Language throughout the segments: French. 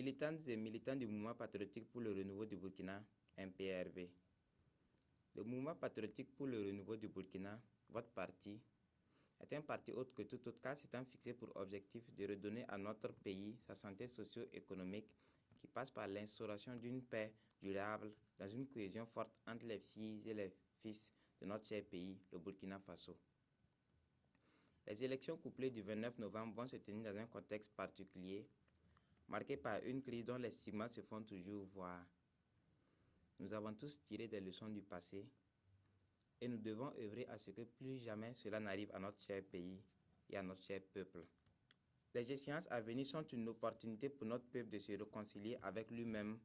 Militantes et militants du mouvement patriotique pour le renouveau du Burkina, MPRB. Le mouvement patriotique pour le renouveau du Burkina, votre parti, est un parti autre que tout autre car s'étant fixé pour objectif de redonner à notre pays sa santé socio-économique qui passe par l'instauration d'une paix durable dans une cohésion forte entre les filles et les fils de notre cher pays, le Burkina Faso. Les élections couplées du 29 novembre vont se tenir dans un contexte particulier, marqué par une crise dont les stigmates se font toujours voir. Nous avons tous tiré des leçons du passé et nous devons œuvrer à ce que plus jamais cela n'arrive à notre cher pays et à notre cher peuple. Les échéances à venir sont une opportunité pour notre peuple de se réconcilier avec lui-même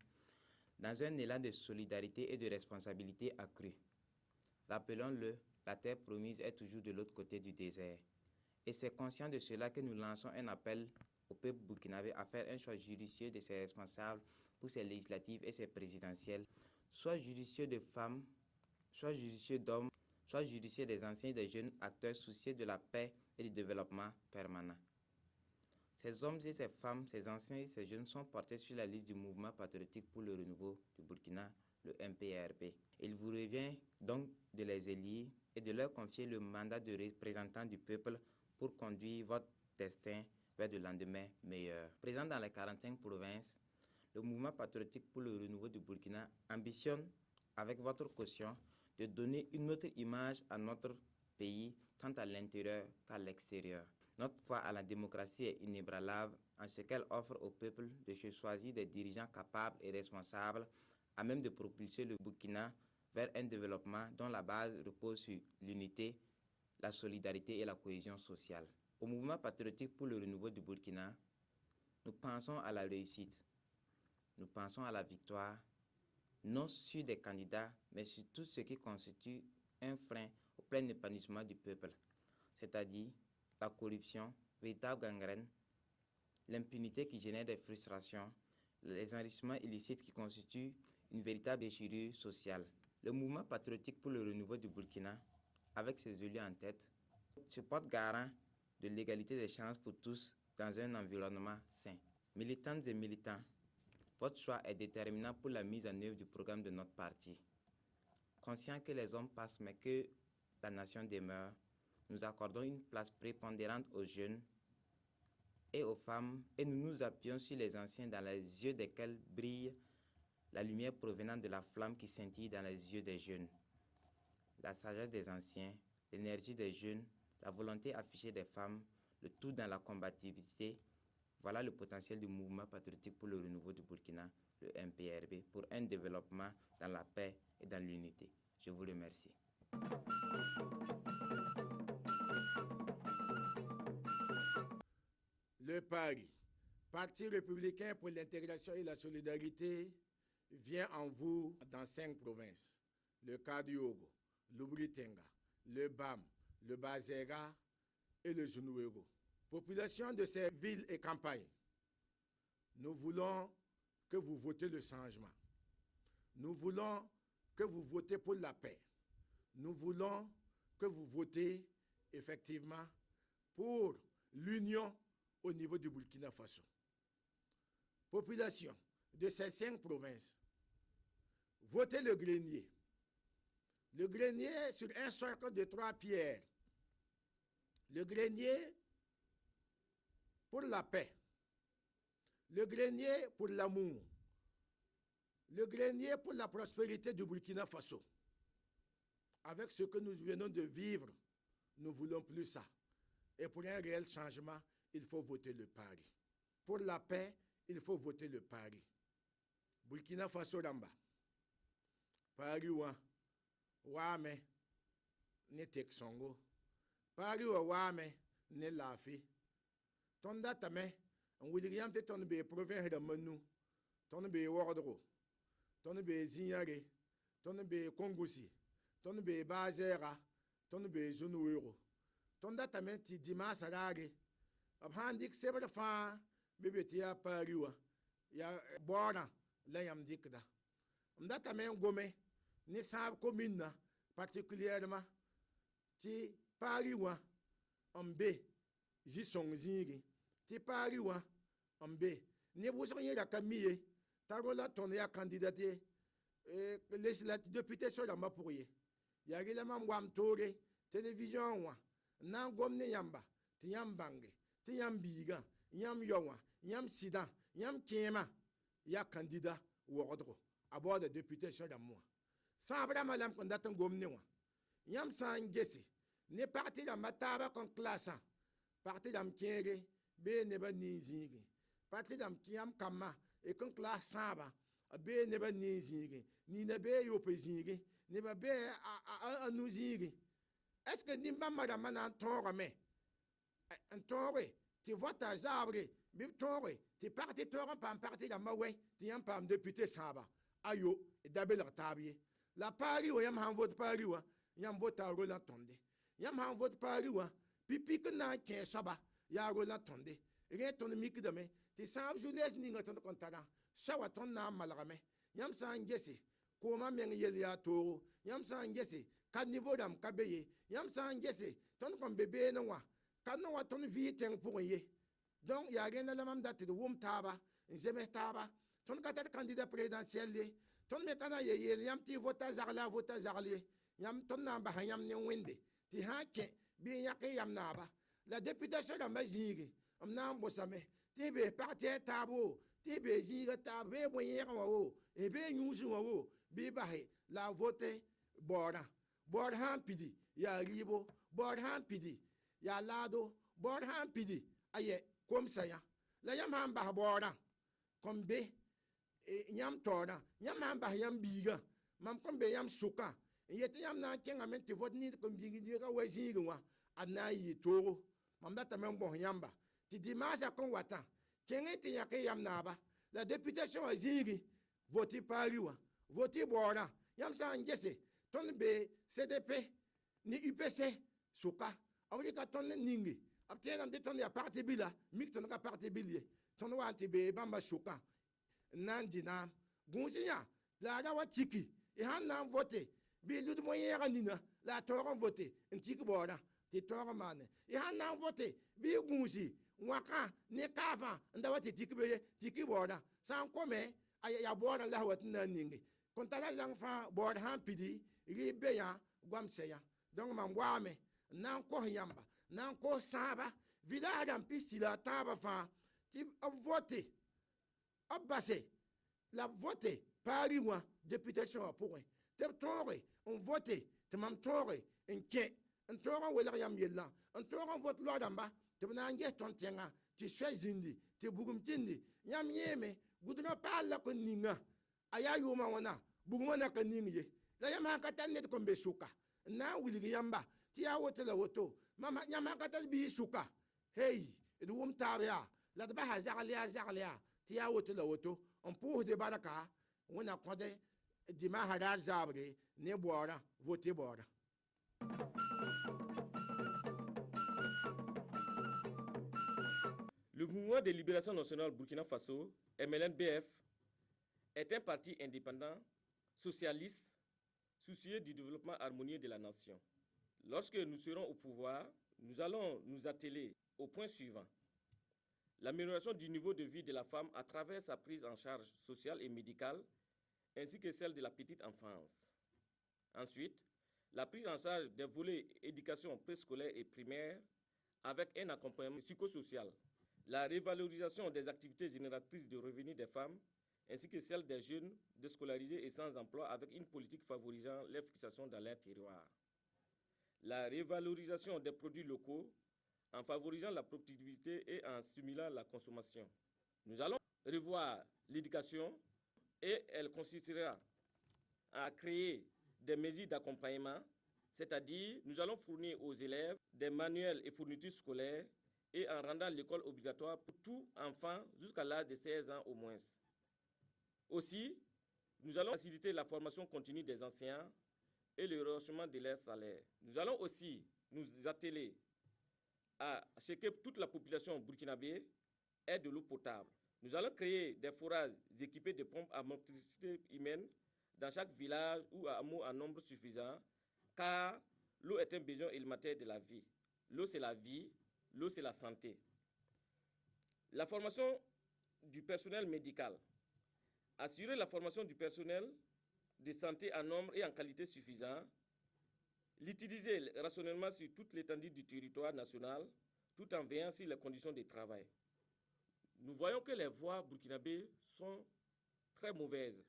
dans un élan de solidarité et de responsabilité accrue. Rappelons-le, la terre promise est toujours de l'autre côté du désert. Et c'est conscient de cela que nous lançons un appel au peuple burkinabé à faire un choix judicieux de ses responsables pour ses législatives et ses présidentielles, soit judicieux de femmes, soit judicieux d'hommes, soit judicieux des anciens et des jeunes acteurs soucieux de la paix et du développement permanent. Ces hommes et ces femmes, ces anciens et ces jeunes sont portés sur la liste du mouvement patriotique pour le renouveau du Burkina, le MPRB. Il vous revient donc de les élire et de leur confier le mandat de représentant du peuple pour conduire votre destin vers de lendemain meilleur. Présent dans les 45 provinces, le mouvement patriotique pour le renouveau du Burkina ambitionne, avec votre caution, de donner une autre image à notre pays, tant à l'intérieur qu'à l'extérieur. Notre foi à la démocratie est inébranlable en ce qu'elle offre au peuple de se choisir des dirigeants capables et responsables à même de propulser le Burkina vers un développement dont la base repose sur l'unité, la solidarité et la cohésion sociale. Au mouvement patriotique pour le renouveau du Burkina, nous pensons à la réussite, nous pensons à la victoire, non sur des candidats, mais sur tout ce qui constitue un frein au plein épanouissement du peuple, c'est-à-dire la corruption, véritable gangrène, l'impunité qui génère des frustrations, les enrichissements illicites qui constituent une véritable déchirure sociale. Le mouvement patriotique pour le renouveau du Burkina, avec ses élus en tête, se porte garant de l'égalité des chances pour tous dans un environnement sain. Militantes et militants, votre choix est déterminant pour la mise en œuvre du programme de notre parti. Conscient que les hommes passent mais que la nation demeure, nous accordons une place prépondérante aux jeunes et aux femmes et nous nous appuyons sur les anciens dans les yeux desquels brille la lumière provenant de la flamme qui scintille dans les yeux des jeunes. La sagesse des anciens, l'énergie des jeunes, la volonté affichée des femmes, le tout dans la combativité, voilà le potentiel du mouvement patriotique pour le renouveau du Burkina, le MPRB, pour un développement dans la paix et dans l'unité. Je vous remercie. Le PARI, Parti républicain pour l'intégration et la solidarité, vient en vous dans 5 provinces. Le Kadiogo, l'Ubritenga, le BAM, le Bazera et le Zunouero. Population de ces villes et campagnes, nous voulons que vous votez le changement. Nous voulons que vous votez pour la paix. Nous voulons que vous votez effectivement pour l'union au niveau du Burkina Faso. Population de ces 5 provinces, votez le grenier. Le grenier sur un socle de 3 pierres. Le grenier pour la paix. Le grenier pour l'amour. Le grenier pour la prospérité du Burkina Faso. Avec ce que nous venons de vivre, nous ne voulons plus ça. Et pour un réel changement, il faut voter le PARI. Pour la paix, il faut voter le PARI. Burkina Faso Ramba. PARI Wame ne Teksongo. PARI Wame ne Lafi. Tonda Tame, William de Tonbe Province de Menou, Tonbe Wardro, Tonbe Zignare, Tonbe Kongosi, Tonbe Bazera, Tonbe Zunouero. Tonda Tame ti Dima Sarare. Abhandik Sebre Fa, Bebetia Pariwa, Ya Bona, Layam Dikda. Mdata men Gome, Nissab commune, particulièrement, Ti Pariwa, Ambe, Jisong Ziri, Ti Pariwa, Ambe, ne busri la kamiye tarola ton ya candidaté législatif député sur la mapouye ya gila mam wam tore télévision wa nan gomne yamba ti yam bange ti yam biga yam yowa yam sida yam kema ya candidat wordro abo de député sur la moi sans vraiment lam kon datan gomne wa yam san gesi ne parti la mataba kon classe parti dam kere be ne ba ni zingi parti dam kiyam kama e kon classe saba be ne ba ni zingi ni ne be yo pe zingi ne ba be a nous zingi est-ce que nimba madame na tore me en tore ti vote zabre bi tore ti parti tore pam parti da mawe ti yam pam député saba ayo e dabel tabiye la pari o yam han vote pari wa yam vote a rola tonde yam han vote pari wa pipi que na ken saba ya rola tonde re ton mik de me ti sab jules ni ngaton kontara sawa ton na malame yam san gese ko ma men yel ya to yam san gese ka niveau dam ka beye yam san gese ton kon bebe no wa kan no wa ton vi ten pour ye donc ya rien la mam date de wum taba nzeme taba ton ka tet candidat présidentiel le ton me kana ye yam ti vota zarli yam ton na ba yam ne wende ti ha ke bi yake yam na ba la députation da mazigi am na mbosame ti be parti tabo ti be ziga tabe mo yera wo e be nyusu wo bi ba he la vote bora han pidi ya ribo bora han pidi ya lado bora han pidi aye kom saya la yam han ba bora kom be yam tora yam han ba yam biga mam kom be yam suka yete yam na kenga men ti vote ni kom biga ga wa ziga wa anayi toro mam data men bon yamba ti dimanche kon wata kenga ti yake yam na ba la députation a zigi voté pariwa voté bora yam sa ngese ton be CDP ni UPC suka awri ka ton ningi aptenam de ton ya parti bila mik ton ka parti bilie ton wanti be bamba suka nandina gunsinya la rawa tiki e han nan voté bi lud moyera nina la toron voté ntiki bora ti toron mane e han nan voté bi gunsi waka ne kafa ndawa ti tiki be tiki bora san kome ya bora la wat nan ningi kontala lang fa bora han pidi ri be ya gwamse ya donc man wame nan ko yamba nan ko saba village en pisi la taba fa ti voté abase la voté pari wa députation pour te tore on voté te mam tore en ke en tore wala yam yella en tore vote lo damba te na nge ton tenga ti swezindi ti bugum tindi yam yeme gudno pala ko ninga aya yuma wana bugum na ka ningi la yama ka tan net ko be suka na wuli yamba ti ya wote la woto mama yama ka tan bi suka hey edum tabya la ba hazarlia ti ya wote la woto on pour de baraka on a condé dima harar zabre ne boira voter bora. Le mouvement de libération nationale Burkina Faso, MLNBF, est un parti indépendant, socialiste, soucieux du développement harmonieux de la nation. Lorsque nous serons au pouvoir, nous allons nous atteler au point suivant: l'amélioration du niveau de vie de la femme à travers sa prise en charge sociale et médicale, ainsi que celle de la petite enfance. Ensuite, la prise en charge des volets éducation préscolaire et primaire avec un accompagnement psychosocial. La révalorisation des activités génératrices de revenus des femmes, ainsi que celle des jeunes déscolarisés et sans emploi avec une politique favorisant leur fixation dans leur terroir. La révalorisation des produits locaux en favorisant la productivité et en stimulant la consommation. Nous allons revoir l'éducation et elle consistera à créer des mesures d'accompagnement, c'est-à-dire nous allons fournir aux élèves des manuels et fournitures scolaires et en rendant l'école obligatoire pour tout enfant jusqu'à l'âge de 16 ans au moins. Aussi, nous allons faciliter la formation continue des enseignants et le rehaussement de leurs salaires. Nous allons aussi nous atteler à ce que toute la population burkinabé ait de l'eau potable. Nous allons créer des forages équipés de pompes à motricité humaine dans chaque village ou hameau en nombre suffisant, car l'eau est un besoin élémentaire de la vie. L'eau, c'est la vie, l'eau, c'est la santé. La formation du personnel médical. Assurer la formation du personnel de santé en nombre et en qualité suffisant. L'utiliser rationnellement sur toute l'étendue du territoire national, tout en veillant sur les conditions de travail. Nous voyons que les voies burkinabées sont très mauvaises.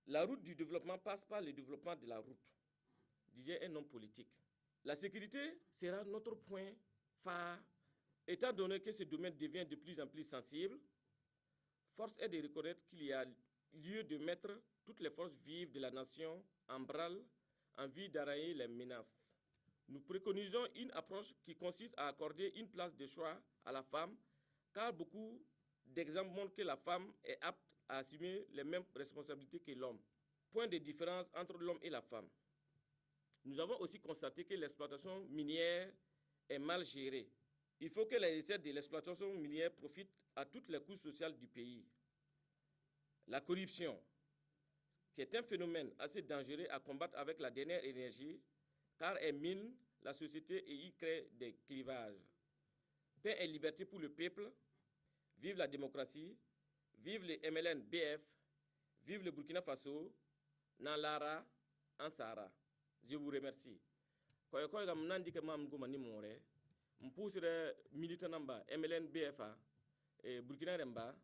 La route du développement passe par le développement de la route, disait un homme politique. La sécurité sera notre point phare, étant donné que ce domaine devient de plus en plus sensible. Force est de reconnaître qu'il y a lieu de mettre toutes les forces vives de la nation en branle en vue d'arranger les menaces. Nous préconisons une approche qui consiste à accorder une place de choix à la femme, car beaucoup d'exemples montrent que la femme est apte à assumer les mêmes responsabilités que l'homme. Point de différence entre l'homme et la femme. Nous avons aussi constaté que l'exploitation minière est mal gérée. Il faut que les recettes de l'exploitation minière profitent à toutes les couches sociales du pays. La corruption, qui est un phénomène assez dangereux à combattre avec la dernière énergie, car elle mine la société et y crée des clivages. Paix et liberté pour le peuple, vive la démocratie, vive le MLN-BF, vive le Burkina Faso, Nalara, Ansara. Je vous remercie. Koy gam nandi ke mam goma ni more, mpusire militant namba MLN-BF e Burkina Remba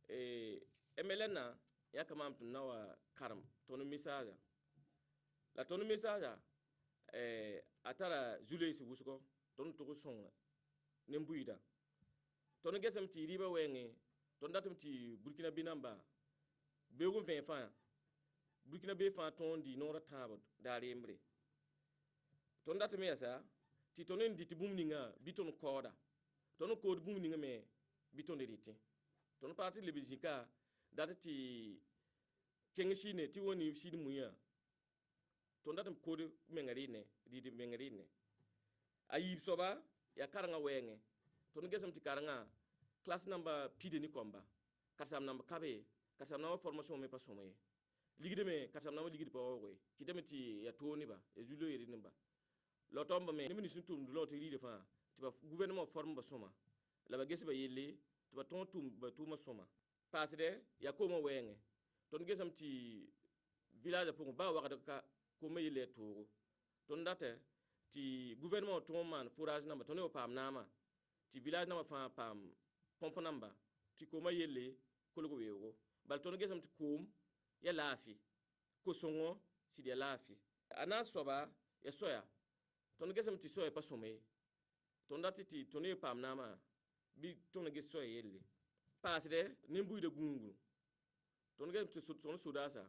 e MLN na ya kamam tunawa karam tonu message. La tonu message atara Julius Wusko, tonu to songa nembuida. Tonu gesam ti riba wenge, ton datum ti Burkina Binamba, begun fin fan, Burkina Be fan ton di nora tabot, dari embre. Ton datum yasa, ti tonen di bumninga, biton koda, tono code bumninga me, biton de riti. Ton parti le bizika, dati kengshine, ti woni shid muya. Ton datum code mengarine, di mengarine. Ayib soba, ya karanga wenge, ton gesam ti karanga, classe number pide ni komba kasam number kabe kasam number formation me pasomé ligide me kasam number ligide pa owe kitame ti ya toni ba e julo yeri nimba lo tomba me ni suntum do lo to ride fa ti ba gouvernement forme ba soma la ba gesi ba yelle ti ba ton tum ba tuma soma pasde ya ko mo wenge ton gesam ti village pour ba wakata ka ko me yelle to ton date ti gouvernement to man fourage number ton o pam nama ti village nama fa pam pompa namba ti koma yelle kologo wego bal tono gesam ti kom ya lafi ko songo si dia lafi ana soba ya soya tono gesam ti soya pa somé ton dati ti tono pam nama bi tono ges soya yelle pasde nimbu de gungu tono gesam ti tono sudasa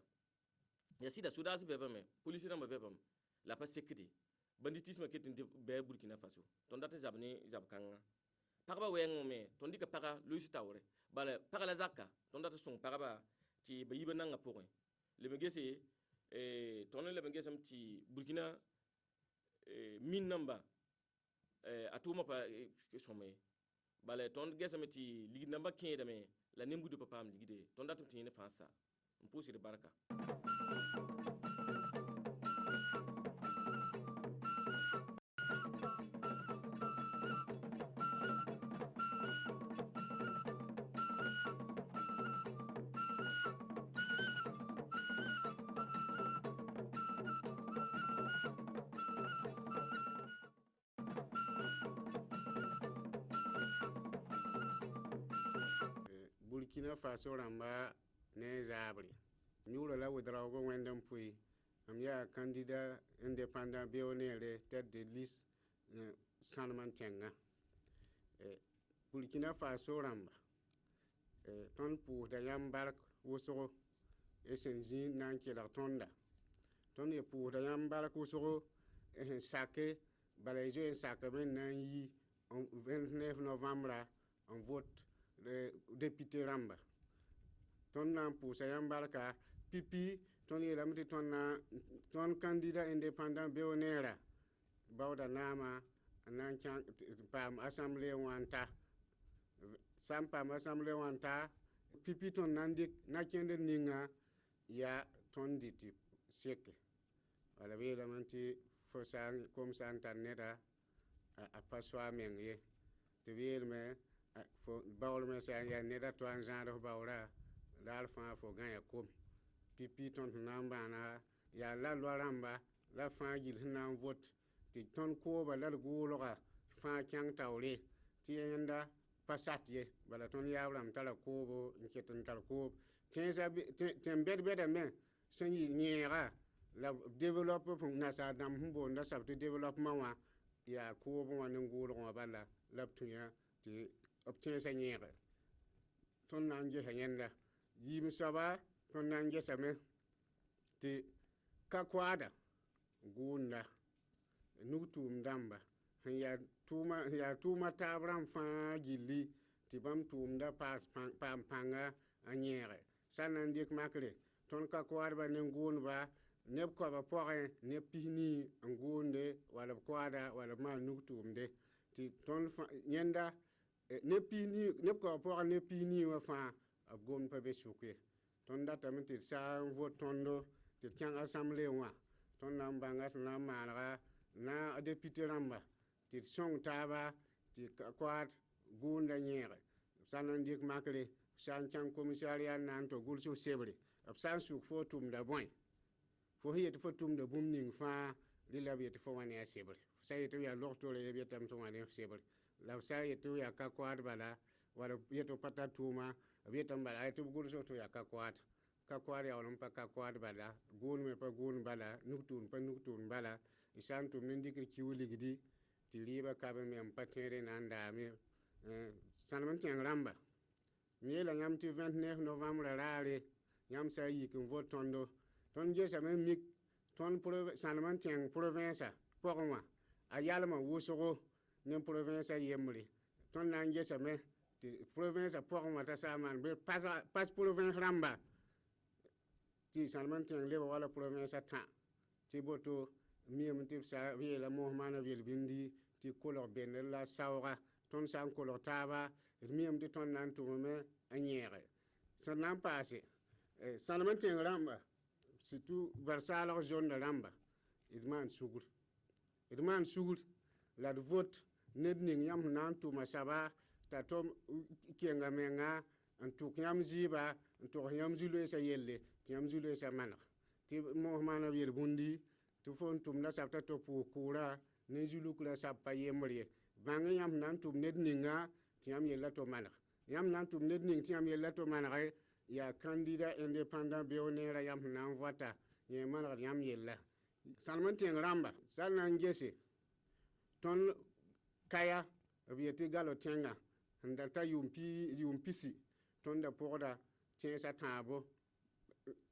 ya sida sudasa bebame police namba bebam la pa sécurité banditisme ketin be Burkina Faso ton dati zabni zabkanga Parba wengo me, tondi ka para Louis Taure, bale para la zaka, tonda ta song paraba ti bayiba nanga pouré. Le megese tonne le megese ti Burkina min namba atuma pa somé. Bale ton gese ti ligi namba 15 dame la nembu de papa am ligide, tonda ta tine fansa. Mpusi de baraka. Burkina Faso ramba ne zabri nyuro la wedrago wendam pui am ya candidat indépendant béonéré tête de liste Sanman Tenga Burkina Faso ramba ton pour da yambar woso esenzi nanki la tonda ton ye pour da yambar woso sake balaïso en sake men nan yi 29 novembre en vote le député Ramba. Ton nan pour sa yambarka pipi ton yelamti ton candidat indépendant Béonera bawda nama nan pam assemblée wanta sam pam assemblée wanta pipi ton nandik na kende ninga ya ton diti seke wala be lamanti fo sang comme ça interneta a paswa mengye te me fo bawl me sa ya ne da to an genre bawra dal fa fo gan ya kom pipi ton namba na ya la loramba la fa gil nan vote ti ton ko ba la gulga fa kyang tawre ti yenda pasat ye bala ton yabram tala ko bo nketon tar ko tensa tem bed men sen yi nyera la develop pour nasa dam humbo nda sab to development wa ya ko bo wan ngulga bala la tunya ti obtien sa nyera ton nan je hayenda yim saba ton nan je same ti ka kwada gunda nutum damba ya tuma tabram fa gilli ti bam tum da pas pam panga anyere sanan dik makre ton ka kwada ne gunba ne ko ba pore ne pini ngunde wala kwada wala ma nutum de ti ton nyenda ne pini ne ko pore ne pini wa fa abgon pa be sukwe ton da tamiti sa vo tondo ti kyang assemblée wa ton nam banga na mara na député ramba ti song taba ti kwat gunda nyere sanan dik makre san kyang commissariat nan to gulso sebre absan su fotum da boy fo hiye to fotum da bumning fa lila bi to fo wani sebre sai to ya lokto le bi tam to wani sebre la sai to ya ka kwat bala wala yeto patatuma bi tam bala to gulso to ya ka kwat ya on pa ka kwat bala gun me pa gun bala nuktun pa nuktun bala isan tum nindikir kiwli gidi ti liba ka be mem patere nan da mi sanman tiang ramba mi la nyam ti 29 novembre rare nyam sa yi kin votondo ton je sa men mik ton sanman tiang province pokwa ayalma wusogo ne province yemri ton nan je sa me ti province pokwa ta saman be pas province ramba ti sanman tiang le wala province ta ti boto miem ti sa wi la mo mana wil bindi ti kolor ben la sawra ton san kolor taba miem ti ton nan to me anyere san nan passé sanman tiang ramba surtout versala zone de ramba idman sugur la vote nedning yam nan to masaba ta tom kenga menga antuk yam ziba antuk yam zulu sa yelle yam zulu sa mana ti mo mana wil bundi tu fon tum na sabta to pu kura ne zulu kula sappa yemri bang yam nan tum nedninga ti yam yella to mana yam nan tum nedning ti yam yella to mana ya candidat indépendant béonera yam nan vota ye mana yam yella salman tiang ramba salnan gese ton kaya bieti galo tenga ndalta yumpisi ton da poda tiensa tabo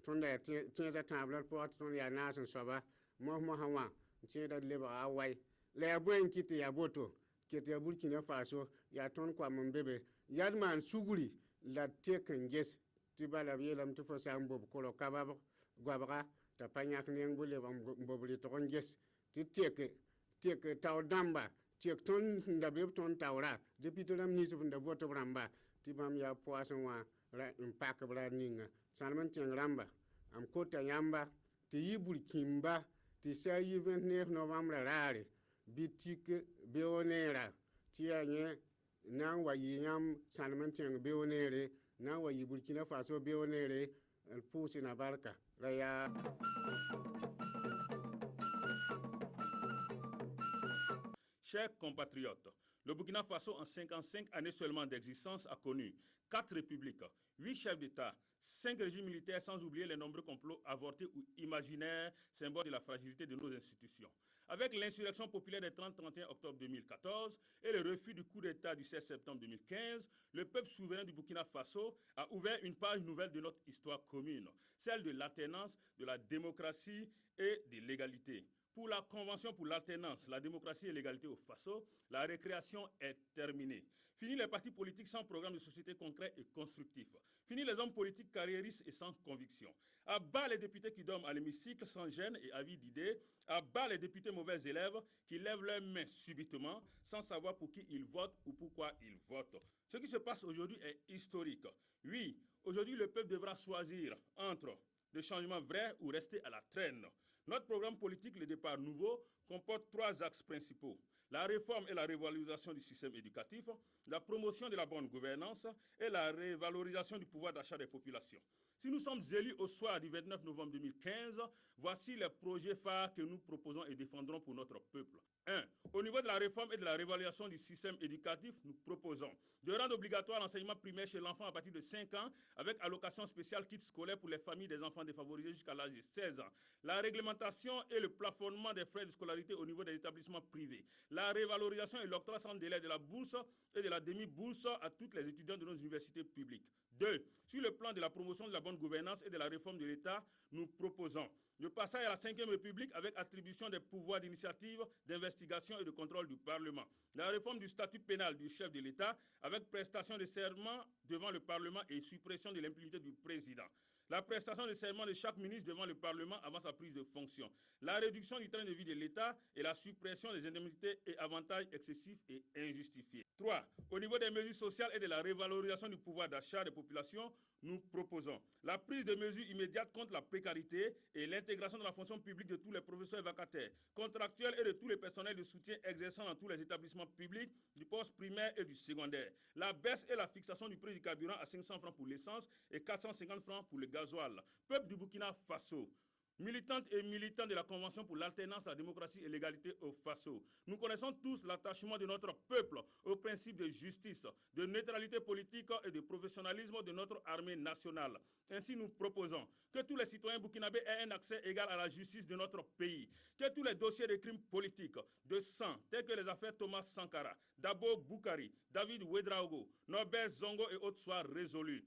ton da tiensa tabo po ton ya nasan soba mo hawa tienda leba awai le abwen kiti ya boto kiti ya Burkina Faso ya ton kwa mbebe yadman suguri la teken ges tibala bielam to fosa mbob kolo kabab gwabra ta panyak neng bule mbobli to ges ti teke taw damba tek ton ndabe ton tawra depuis to lam nisu nda voto ramba ti bam ya poisson wa ra impact bra ninga sanman tiang ramba am kota yamba ti yibulkimba ti sa yi 29 novembre rare bitik beonera ti anye nan wa yam sanman tiang beonere nan wa yi Burkina Faso beonere pusi na barka raya. Chers compatriotes, le Burkina Faso, en 55 années seulement d'existence, a connu 4 républiques, 8 chefs d'État, 5 régimes militaires, sans oublier les nombreux complots avortés ou imaginaires, symbole de la fragilité de nos institutions. Avec l'insurrection populaire des 30-31 octobre 2014 et le refus du coup d'État du 16 septembre 2015, le peuple souverain du Burkina Faso a ouvert une page nouvelle de notre histoire commune, celle de l'alternance, de la démocratie et de l'égalité. Pour la Convention pour l'alternance, la démocratie et l'égalité au Faso, la récréation est terminée. Fini les partis politiques sans programme de société concret et constructif. Fini les hommes politiques carriéristes et sans conviction. À bas les députés qui dorment à l'hémicycle sans gêne et avis d'idées. À bas les députés mauvais élèves qui lèvent leurs mains subitement sans savoir pour qui ils votent ou pourquoi ils votent. Ce qui se passe aujourd'hui est historique. Oui, aujourd'hui le peuple devra choisir entre des changements vrais ou rester à la traîne. Notre programme politique, le départ nouveau, comporte 3 axes principaux. la réforme et la révalorisation du système éducatif, la promotion de la bonne gouvernance et la révalorisation du pouvoir d'achat des populations. Si nous sommes élus au soir du 29 novembre 2015, voici les projets phares que nous proposons et défendrons pour notre peuple. 1. Au niveau de la réforme et de la réévaluation du système éducatif, nous proposons de rendre obligatoire l'enseignement primaire chez l'enfant à partir de 5 ans avec allocation spéciale kit scolaire pour les familles des enfants défavorisés jusqu'à l'âge de 16 ans. La réglementation et le plafonnement des frais de scolarité au niveau des établissements privés. La révalorisation et l'octroi sans délai de la bourse et de la demi-bourse à toutes les étudiants de nos universités publiques. 2. Sur le plan de la promotion de la bonne gouvernance et de la réforme de l'État, nous proposons le passage à la 5e République avec attribution des pouvoirs d'initiative, d'investigation et de contrôle du Parlement. La réforme du statut pénal du chef de l'État avec prestation de serment devant le Parlement et suppression de l'impunité du président. La prestation de serment de chaque ministre devant le Parlement avant sa prise de fonction. La réduction du train de vie de l'État et la suppression des indemnités et avantages excessifs et injustifiés. 3. Au niveau des mesures sociales et de la révalorisation du pouvoir d'achat des populations, nous proposons la prise de mesures immédiates contre la précarité et l'intégration dans la fonction publique de tous les professeurs vacataires, contractuels et de tous les personnels de soutien exerçant dans tous les établissements publics du poste primaire et du secondaire. La baisse et la fixation du prix du carburant à 500 francs pour l'essence et 450 francs pour le gasoil. Peuple du Burkina Faso, militantes et militants de la Convention pour l'alternance, la démocratie et l'égalité au Faso, nous connaissons tous l'attachement de notre peuple au principe de justice, de neutralité politique et de professionnalisme de notre armée nationale. Ainsi, nous proposons que tous les citoyens burkinabés aient un accès égal à la justice de notre pays, que tous les dossiers de crimes politiques, de sang, tels que les affaires Thomas Sankara, Dabo Boukari, David Ouedraogo, Norbert Zongo et autres soient résolus.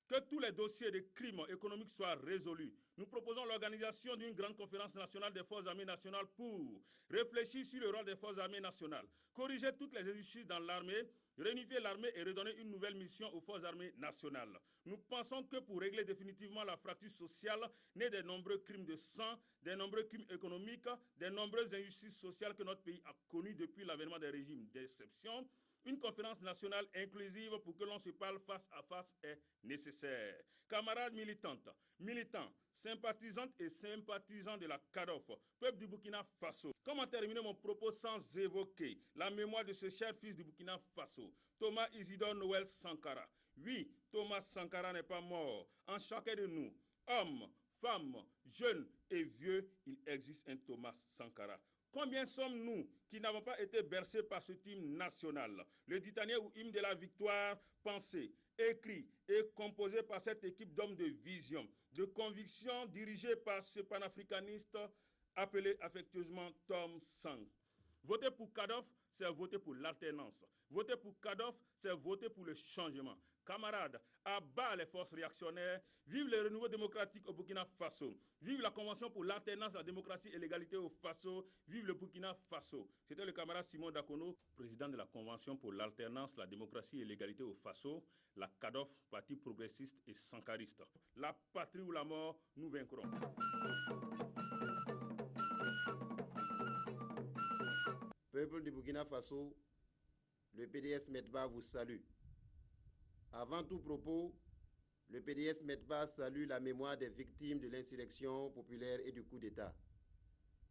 Que tous les dossiers de crimes économiques soient résolus. Nous proposons l'organisation d'une grande conférence nationale des forces armées nationales pour réfléchir sur le rôle des forces armées nationales, corriger toutes les injustices dans l'armée, réunifier l'armée et redonner une nouvelle mission aux forces armées nationales. Nous pensons que pour régler définitivement la fracture sociale née des nombreux crimes de sang, des nombreux crimes économiques, des nombreuses injustices sociales que notre pays a connues depuis l'avènement des régimes d'exception, une conférence nationale inclusive pour que l'on se parle face à face est nécessaire. Camarades militantes, militants, sympathisantes et sympathisants de la CADOF, peuple du Burkina Faso, comment terminer mon propos sans évoquer la mémoire de ce cher fils du Burkina Faso, Thomas Isidore Noël Sankara. Oui, Thomas Sankara n'est pas mort. En chacun de nous, hommes, femmes, jeunes et vieux, il existe un Thomas Sankara. Combien sommes-nous qui n'avons pas été bercés par ce hymne national, le Titanier ou hymne de la victoire, pensé, écrit et composé par cette équipe d'hommes de vision, de conviction, dirigée par ce panafricaniste appelé affectueusement Tom Sang. Voter pour Kadhafi, c'est voter pour l'alternance. Voter pour Kadhafi, c'est voter pour le changement. Camarades, à bas les forces réactionnaires, vive le renouveau démocratique au Burkina Faso, vive la Convention pour l'alternance, la démocratie et l'égalité au Faso, vive le Burkina Faso. C'était le camarade Simon Dakono, président de la Convention pour l'alternance, la démocratie et l'égalité au Faso, la CADOF, parti progressiste et sankariste. La patrie ou la mort, nous vaincrons. Peuple du Burkina Faso, le PDS MEDBA vous salue. Avant tout propos, le PDS MEDBA salue la mémoire des victimes de l'insurrection populaire et du coup d'État.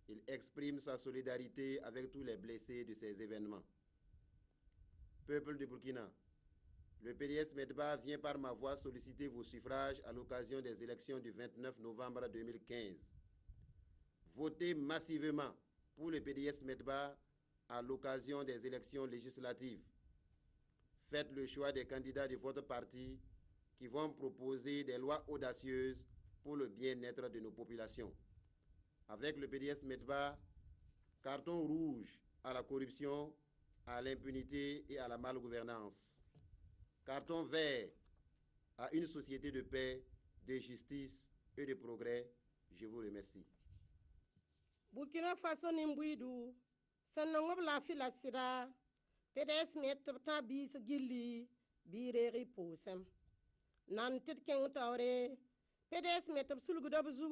Il exprime sa solidarité avec tous les blessés de ces événements. Peuple du Burkina, le PDS MEDBA vient par ma voix solliciter vos suffrages à l'occasion des élections du 29 novembre 2015. Votez massivement pour le PDS MEDBA à l'occasion des élections législatives. Faites le choix des candidats de votre parti qui vont proposer des lois audacieuses pour le bien-être de nos populations. Avec le PDS MEDBA, carton rouge à la corruption, à l'impunité et à la malgouvernance. Carton vert à une société de paix, de justice et de progrès. Je vous remercie. Burkina Faso Nimbouidou, Sanongob la filasira, PDS met ta bis gilli, bireri posem. Nantit ken taure, PDS met sulgudabzu,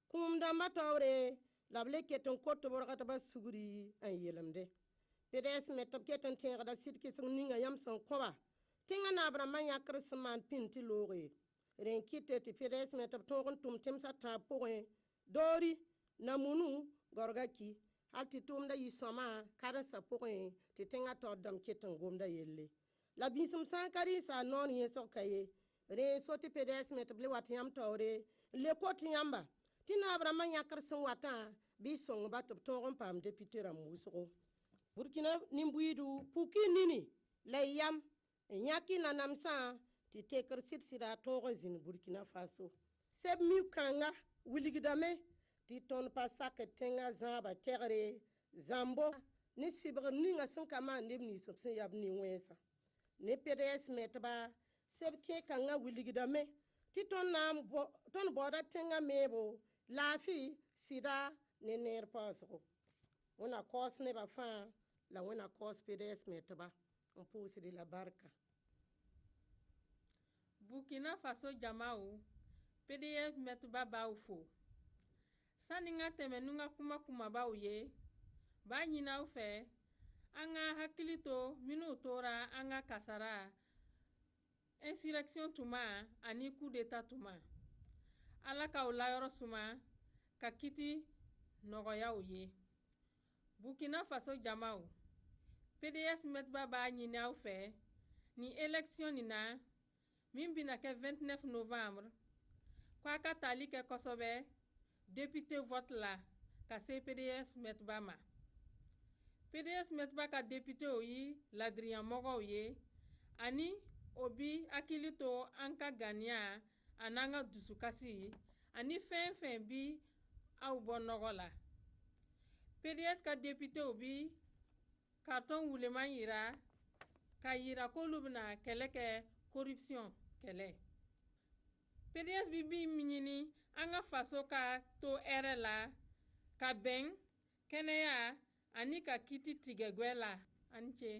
kum damba taure, la bleketon koto borgataba suguri, en yelamde. PDS met keton terre da sit ki son ninga yam son koba. Tinga na brama yakre seman pinti lore. Renkite ti PDS met ton tum temsa ta poin, dori, namunu, gorgaki, hal tɩ tʋʋmda yɩ sõma karensã pʋgẽ tɩ tẽngã taoor dãmb ket n gomda yelle la bĩsem sã n ka rɩɩsa a noor yẽsg ka ye rẽ so tɩ PDS me tɩ b le wat yãmb taoore n le kot yãmba tɩ naab rãmbã yãkr sẽn watã bɩ y sõngba tɩ b tõog n paam deputẽ rãmb wʋsgo burkina nin-buiidu puki nini la y yam n yãk y nanamsã tɩ tekr sɩd-sɩda a tõog n zĩnd burkina faso seb mi kãnga wilgdame tɩ tõnd pa sak d tẽngã zãaba kɛgre zãmbo ne sɩbgr ninga sẽn ka maan neb nins b sẽn yab nin-wẽnsã ne PDS metba seb kẽ kãngã wilgdame tɩ tõnd baooda tẽngã meebo laafɩ sɩda ne neer paasgo wẽna kaoos nebã fãa la wẽna kaoos PDS metba n pʋʋsd la barka Burkina Faso jama'u PDS metba ba'u fo sani nga tɛmɛ nunga kuma ba'u ye b'a ɲinaw fɛ an ka hakili to minnu tora an ka kasara insurrection tuma ani coup d'état tuma ala k'aw layɔrɔ suma ka kiti nɔgɔyaw ye Burkina Faso jama'u PDS metba b'a ɲini aw fɛ ni élection nin na min bina kɛ 29 novembre k'a ka tali kɛ kosɛbɛ député vote la ka se PDS metba ma PDS metba ka député o yi ladiriya mɔgɔw ye ani o bi hakili to an ka ganiya an'an ka dusukasi ani fɛn fɛn bi aw bɔ nɔgɔ la PDS ka député o bi carton wuleman yira ka yira k'olu bena kɛlɛ kɛ corruption kɛlɛ PDS bi ɲini an ka faso ka to hɛrɛ la ka bɛn kɛnɛya ani ka kiti tigɛgwɛ la ani ce